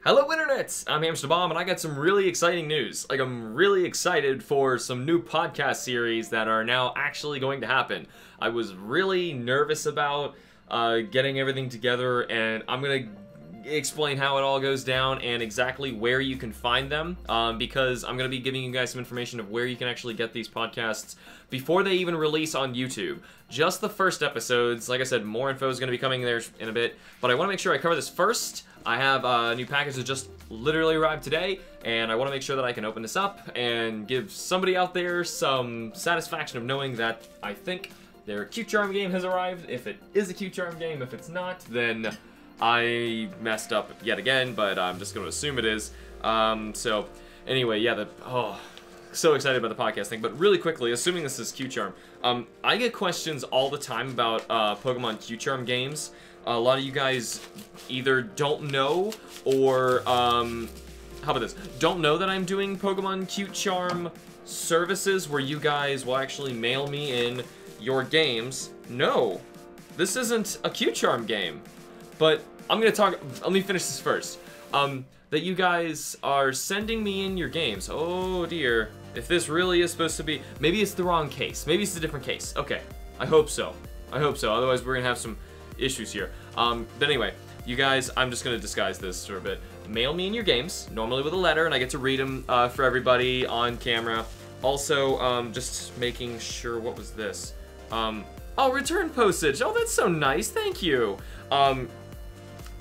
Hello Internet! I'm HamsterBomb and I got some really exciting news. Like, I'm really excited for some new podcast series that are now actually going to happen. I was really nervous about getting everything together, and I'm gonna explain how it all goes down and exactly where you can find them, because I'm gonna be giving you guys some information of where you can actually get these podcasts before they even release on YouTube. Just the first episodes. Like I said, more info is gonna be coming there in a bit, but I want to make sure I cover this first. I have a new package that just literally arrived today, and I want to make sure that I can open this up and give somebody out there some satisfaction of knowing that I think their Cute Charm game has arrived. If it is a Cute Charm game, if it's not, then I messed up yet again, but I'm just going to assume it is. So anyway, yeah, so excited about the podcast thing. But really quickly, assuming this is Cute Charm, I get questions all the time about Pokemon Cute Charm games. A lot of you guys either don't know or, how about this? Don't know that I'm doing Pokemon Cute Charm services where you guys will actually mail me in your games. No, this isn't a Cute Charm game. But I'm gonna talk, let me finish this first. That you guys are sending me in your games. Oh dear, if this really is supposed to be, maybe it's the wrong case. Maybe it's a different case. Okay, I hope so. I hope so, otherwise we're gonna have some issues here. But anyway, you guys, I'm just gonna disguise this for a bit. Mail me in your games, normally with a letter, and I get to read them for everybody on camera. Also, just making sure, what was this? Oh, return postage. Oh, that's so nice, thank you. Yeah,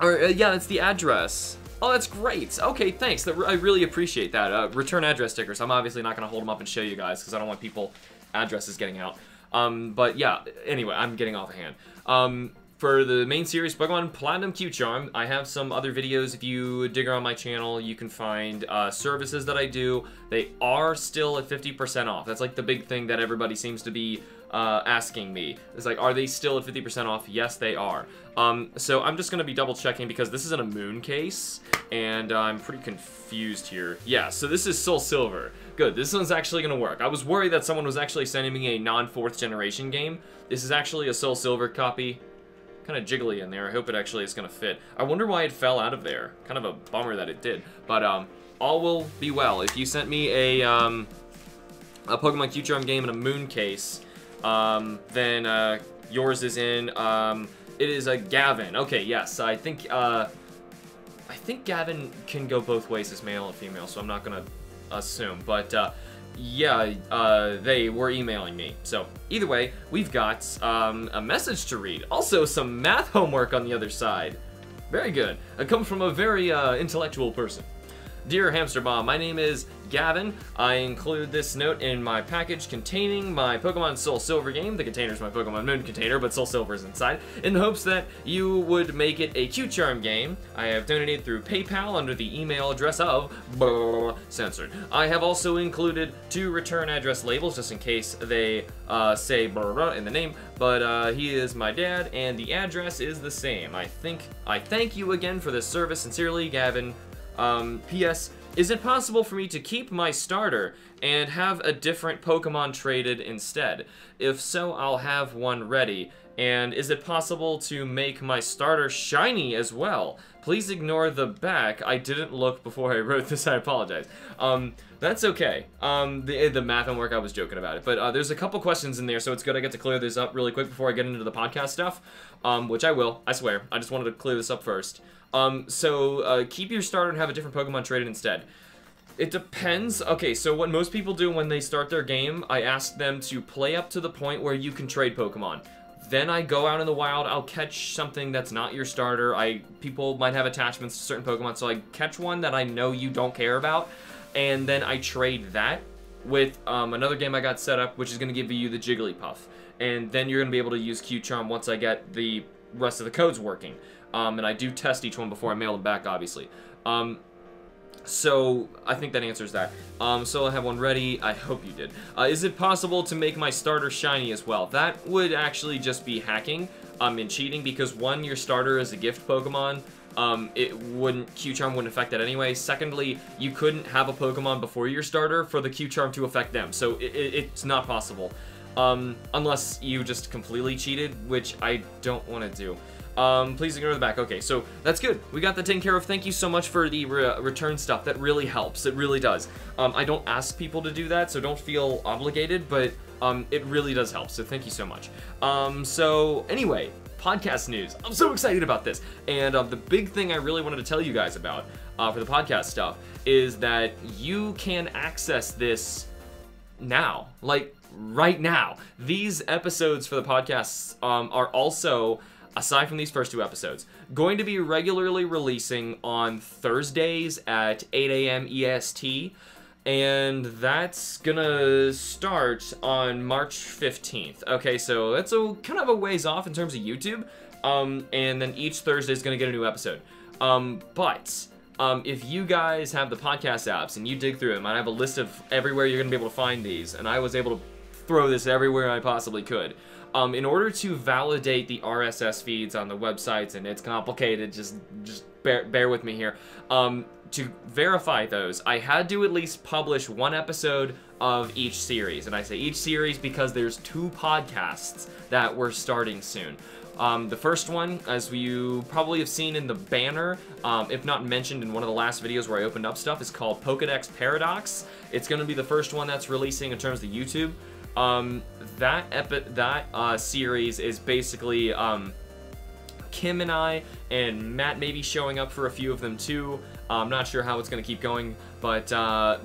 that's the address. Oh, that's great. Okay, thanks. I really appreciate that. Return address stickers. I'm obviously not gonna hold them up and show you guys because I don't want people addresses getting out. But yeah, anyway, I'm getting off hand. For the main series, Pokemon Platinum Cute Charm, I have some other videos. If you dig around my channel, you can find services that I do. They are still at 50% off. That's like the big thing that everybody seems to be asking me. It's like, are they still at 50% off? Yes, they are. So I'm just gonna be double checking because this is in a moon case, and I'm pretty confused here. Yeah, so this is Soul Silver. Good, this one's actually gonna work. I was worried that someone was actually sending me a non-4th generation game. This is actually a Soul Silver copy. Kind of jiggly in there. I hope it actually is gonna fit. I wonder why it fell out of there. Kind of a bummer that it did. But all will be well. If you sent me a Pokemon Cute Charm game in a moon case, then yours is in. It is a Gavin. Okay, yes. I think Gavin can go both ways as male and female, so I'm not gonna assume. But yeah, they were emailing me. So either way, we've got a message to read. Also, some math homework on the other side. Very good. It comes from a very intellectual person. Dear HamsterBomb, my name is Gavin. I include this note in my package containing my Pokemon Soul Silver game. The container's my Pokemon Moon container, but Soul Silver is inside, in the hopes that you would make it a Cute Charm game. I have donated through PayPal under the email address of censored. I have also included 2 return address labels just in case they say in the name, but he is my dad and the address is the same. I thank you again for this service. Sincerely, Gavin. P.S. Is it possible for me to keep my starter and have a different Pokemon traded instead? If so, I'll have one ready. And is it possible to make my starter shiny as well? Please ignore the back. I didn't look before I wrote this. I apologize. That's okay. The math homework, I was joking about it. But there's a couple questions in there, so it's good I get to clear this up really quick before I get into the podcast stuff. Which I will, I swear. I just wanted to clear this up first. So keep your starter and have a different Pokemon traded instead. It depends. Okay, so what most people do when they start their game, I ask them to play up to the point where you can trade Pokemon. Then I go out in the wild, I'll catch something that's not your starter. People might have attachments to certain Pokemon, so I catch one that I know you don't care about, and then I trade that with another game I got set up, which is going to give you the Jigglypuff. And then you're going to be able to use Cute Charm once I get the rest of the codes working. And I do test each one before I mail them back, obviously. So I think that answers that. So I have one ready. I hope you did. Is it possible to make my starter shiny as well? That would actually just be hacking and cheating, because one, your starter is a gift Pokemon. Cute Charm wouldn't affect that anyway. Secondly, you couldn't have a Pokemon before your starter for the Cute Charm to affect them. So it's not possible. Unless you just completely cheated, which I don't want to do. Please ignore the back. Okay, so that's good. We got that taken care of. Thank you so much for the return stuff. That really helps. It really does. I don't ask people to do that, so don't feel obligated, but it really does help, so thank you so much. So anyway, podcast news. I'm so excited about this. And the big thing I really wanted to tell you guys about for the podcast stuff is that you can access this now, like right now. These episodes for the podcasts are also, aside from these first 2 episodes, going to be regularly releasing on Thursdays at 8 a.m. EST, and that's gonna start on March 15th. Okay, so that's kind of a ways off in terms of YouTube, and then each Thursday is gonna get a new episode. But if you guys have the podcast apps and you dig through them, I have a list of everywhere you're gonna be able to find these, and I was able to throw this everywhere I possibly could. In order to validate the RSS feeds on the websites, and it's complicated, just bear with me here, to verify those, I had to at least publish 1 episode of each series. And I say each series because there's 2 podcasts that we're starting soon. The first one, as you probably have seen in the banner, if not mentioned in one of the last videos where I opened up stuff, is called Pokedex Paradox. It's going to be the first one that's releasing in terms of the YouTube. That series is basically Kim and I, and Matt may be showing up for a few of them too. I'm not sure how it's going to keep going, but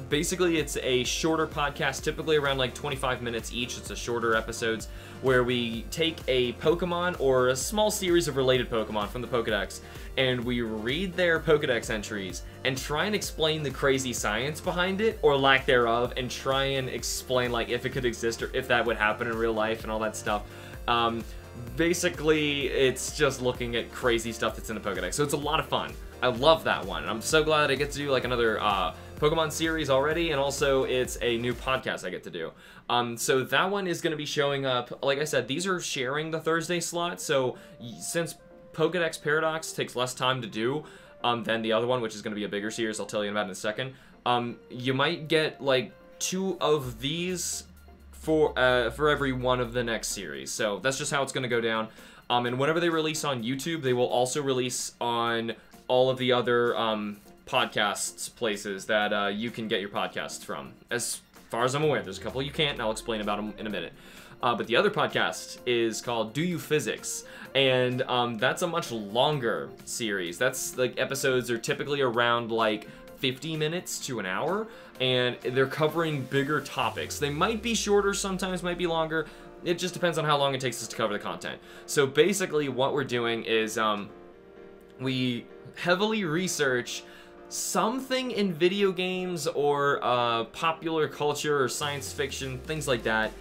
basically it's a shorter podcast, typically around like 25 minutes each. It's a shorter episodes where we take a Pokemon or a small series of related Pokemon from the Pokedex, and we read their Pokedex entries and try and explain the crazy science behind it, or lack thereof, and try and explain like if it could exist or if that would happen in real life and all that stuff. Basically, it's just looking at crazy stuff that's in the Pokedex, so it's a lot of fun. I love that one. I'm so glad that I get to do like another Pokemon series already, and also it's a new podcast I get to do. So that one is going to be showing up. Like I said, these are sharing the Thursday slot, so since Pokedex Paradox takes less time to do than the other one, which is going to be a bigger series I'll tell you about in a second, you might get like 2 of these for every one of the next series. So that's just how it's going to go down. And whenever they release on YouTube, they will also release on all of the other podcasts places that you can get your podcasts from. As far as I'm aware, there's a couple you can't, and I'll explain about them in a minute. But the other podcast is called Do You Physics, and that's a much longer series. That's like episodes are typically around like 50 minutes to an hour, and they're covering bigger topics. They might be shorter, sometimes might be longer. It just depends on how long it takes us to cover the content. So basically what we're doing is we heavily research something in video games or popular culture or science fiction, things like that.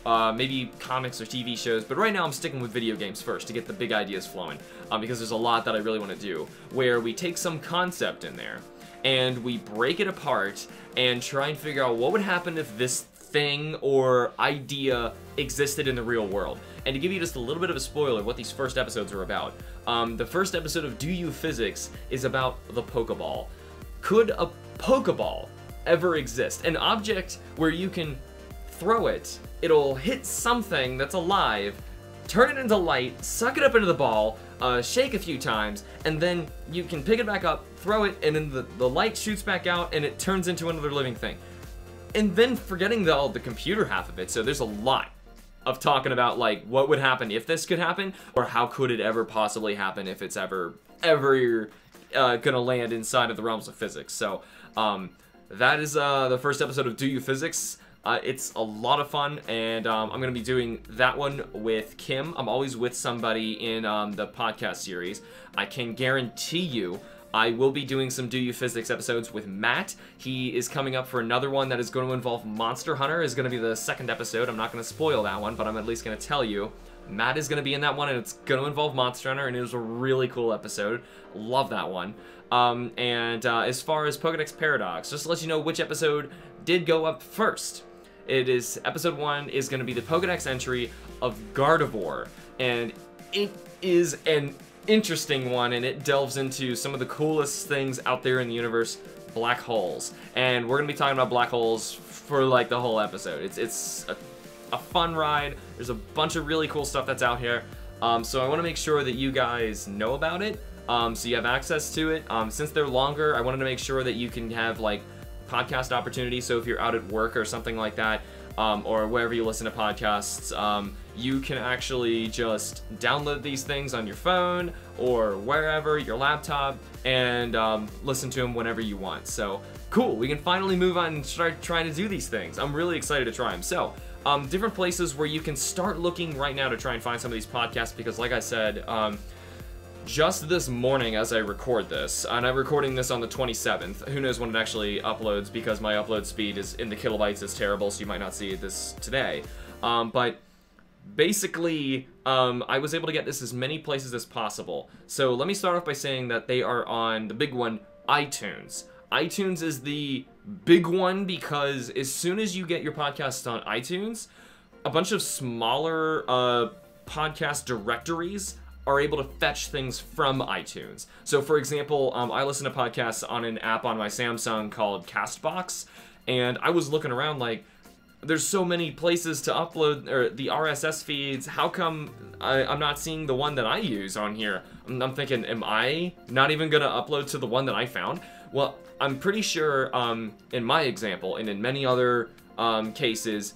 Maybe comics or TV shows, but right now I'm sticking with video games first to get the big ideas flowing, because there's a lot that I really want to do, where we take some concept in there and we break it apart and try and figure out what would happen if this thing or idea existed in the real world. And to give you just a little bit of a spoiler of what these first episodes are about, the first episode of Do You Physics is about the Pokeball. Could a Pokeball ever exist? An object where you can throw it, it'll hit something that's alive, turn it into light, suck it up into the ball, shake a few times, and then you can pick it back up, throw it, and then the light shoots back out and it turns into another living thing. And then forgetting the computer half of it, so there's a lot of talking about like what would happen if this could happen, or how could it ever possibly happen if it's ever gonna land inside of the realms of physics. So that is the first episode of Do You Physics. It's a lot of fun, and I'm going to be doing that one with Kim. I'm always with somebody in the podcast series. I can guarantee you I will be doing some Do You Physics episodes with Matt. He is coming up for another one that is going to involve Monster Hunter. Is going to be the second episode. I'm not going to spoil that one, but I'm at least going to tell you. Matt is going to be in that one, and it's going to involve Monster Hunter, and it was a really cool episode. Love that one. As far as Pokedex Paradox, just to let you know which episode did go up first. It is, episode 1 is going to be the Pokedex entry of Gardevoir, and it is an interesting one, and it delves into some of the coolest things out there in the universe, black holes. And we're going to be talking about black holes for like the whole episode. It's a fun ride. There's a bunch of really cool stuff that's out here. So I want to make sure that you guys know about it, so you have access to it. Since they're longer, I wanted to make sure that you can have like podcast opportunities. So if you're out at work or something like that, or wherever you listen to podcasts, you can actually just download these things on your phone or wherever, your laptop, and listen to them whenever you want. So cool, we can finally move on and start trying to do these things. I'm really excited to try them. So different places where you can start looking right now to try and find some of these podcasts, because like I said, just this morning as I record this, and I'm recording this on the 27th, who knows when it actually uploads, because my upload speed is in the kilobytes is terrible, so you might not see this today. But basically, I was able to get this as many places as possible. So let me start off by saying that they are on the big one, iTunes. iTunes is the big one because as soon as you get your podcasts on iTunes, a bunch of smaller podcast directories are able to fetch things from iTunes. So for example, I listen to podcasts on an app on my Samsung called Castbox, and I was looking around like, there's so many places to upload or the RSS feeds. How come I'm not seeing the one that I use on here? I'm thinking, am I not even gonna upload to the one that I found? Well, I'm pretty sure in my example and in many other cases,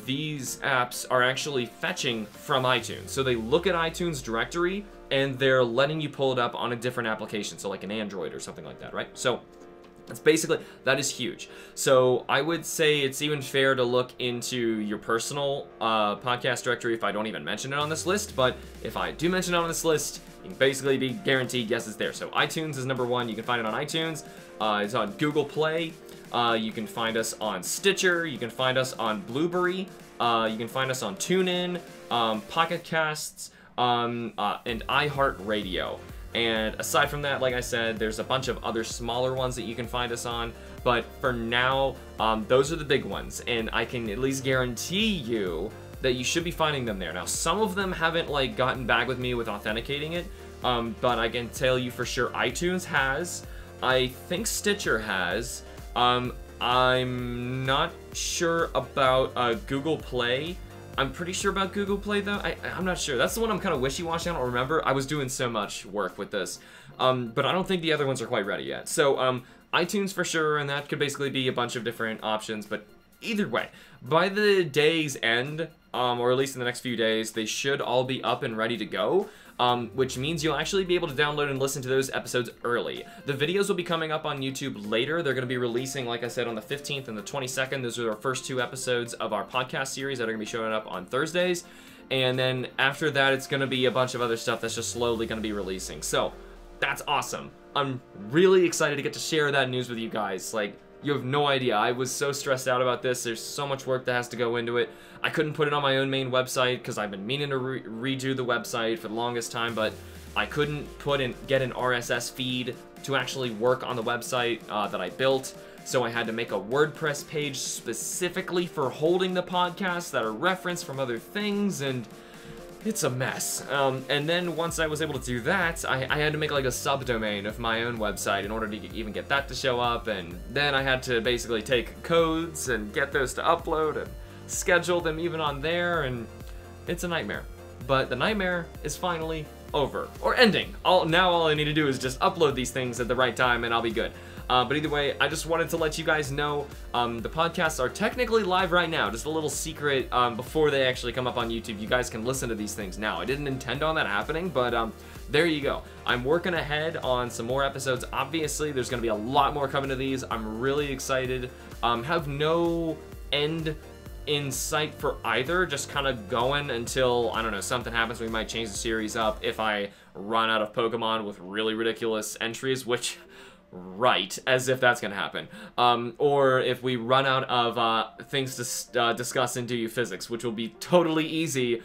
these apps are actually fetching from iTunes. So they look at iTunes directory and they're letting you pull it up on a different application. So like an Android or something like that, right? So it's basically, that is huge. So I would say it's even fair to look into your personal podcast directory if I don't even mention it on this list. But if I do mention it on this list, you can basically be guaranteed, yes, it's there. So iTunes is number one. You can find it on iTunes. It's on Google Play. You can find us on Stitcher. You can find us on Blueberry. You can find us on TuneIn, Pocket Casts, and iHeartRadio. And aside from that, like I said, there's a bunch of other smaller ones that you can find us on. But for now, those are the big ones. And I can at least guarantee you that you should be finding them there. Now, some of them haven't like gotten back with me with authenticating it. But I can tell you for sure iTunes has. I think Stitcher has. I'm not sure about Google Play. I'm pretty sure about Google Play though. I'm not sure. That's the one I'm kind of wishy-washy. I don't remember. I was doing so much work with this. But I don't think the other ones are quite ready yet. So iTunes for sure, and that could basically be a bunch of different options. But either way, by the day's end, or at least in the next few days, they should all be up and ready to go. Which means you'll actually be able to download and listen to those episodes early. The videos will be coming up on YouTube later. They're going to be releasing, like I said, on the 15th and the 22nd. Those are our first two episodes of our podcast series that are going to be showing up on Thursdays. And then after that, it's going to be a bunch of other stuff that's just slowly going to be releasing. So that's awesome. I'm really excited to get to share that news with you guys. Like, you have no idea. I was so stressed out about this. There's so much work that has to go into it. I couldn't put it on my own main website because I've been meaning to redo the website for the longest time, but I couldn't get an RSS feed to actually work on the website that I built. So I had to make a WordPress page specifically for holding the podcasts that are referenced from other things, and it's a mess. And then once I was able to do that, I had to make like a subdomain of my own website in order to even get that to show up, and then I had to basically take codes and get those to upload and schedule them even on there, and it's a nightmare. But the nightmare is finally over, or ending. Now all I need to do is just upload these things at the right time and I'll be good. But either way, I just wanted to let you guys know the podcasts are technically live right now. Just a little secret before they actually come up on YouTube. You guys can listen to these things now. I didn't intend on that happening, but there you go. I'm working ahead on some more episodes. Obviously, there's going to be a lot more coming to these. I'm really excited. Have no end in sight for either. Just kind of going until, I don't know, something happens. We might change the series up if I run out of Pokemon with really ridiculous entries, which... Right, as if that's gonna happen. Or if we run out of things to discuss in Do You Physics, which will be totally easy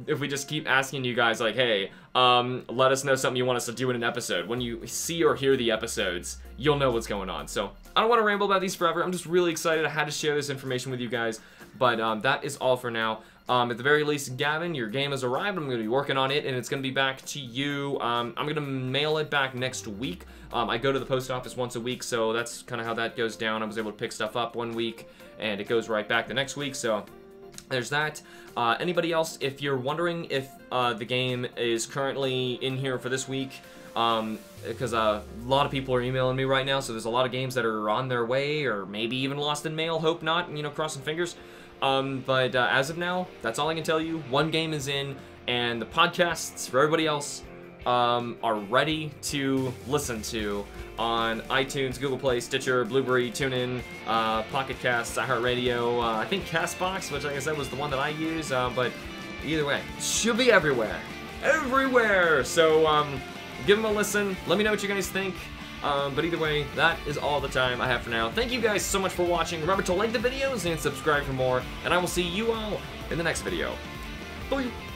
if we just keep asking you guys, like, hey, let us know something you want us to do in an episode. When you see or hear the episodes, you'll know what's going on. So, I don't want to ramble about these forever. I'm just really excited. I had to share this information with you guys. But that is all for now. At the very least, Gavin, your game has arrived. I'm going to be working on it, and it's going to be back to you. I'm going to mail it back next week. I go to the post office once a week, so that's kind of how that goes down. I was able to pick stuff up one week, and it goes right back the next week, so There's that. Anybody else, if you're wondering if the game is currently in here for this week, because a lot of people are emailing me right now, so there's a lot of games that are on their way, or maybe even lost in mail, hope not, you know, crossing fingers. But as of now, that's all I can tell you. One game is in, and the podcasts for everybody else are ready to listen to on iTunes, Google Play, Stitcher, Blueberry, TuneIn, Pocket Casts, iHeartRadio, I think CastBox, which like I said was the one that I use, but either way, should be everywhere. Everywhere! So, give them a listen, let me know what you guys think, but either way, that is all the time I have for now. Thank you guys so much for watching. Remember to like the videos and subscribe for more, and I will see you all in the next video. Bye!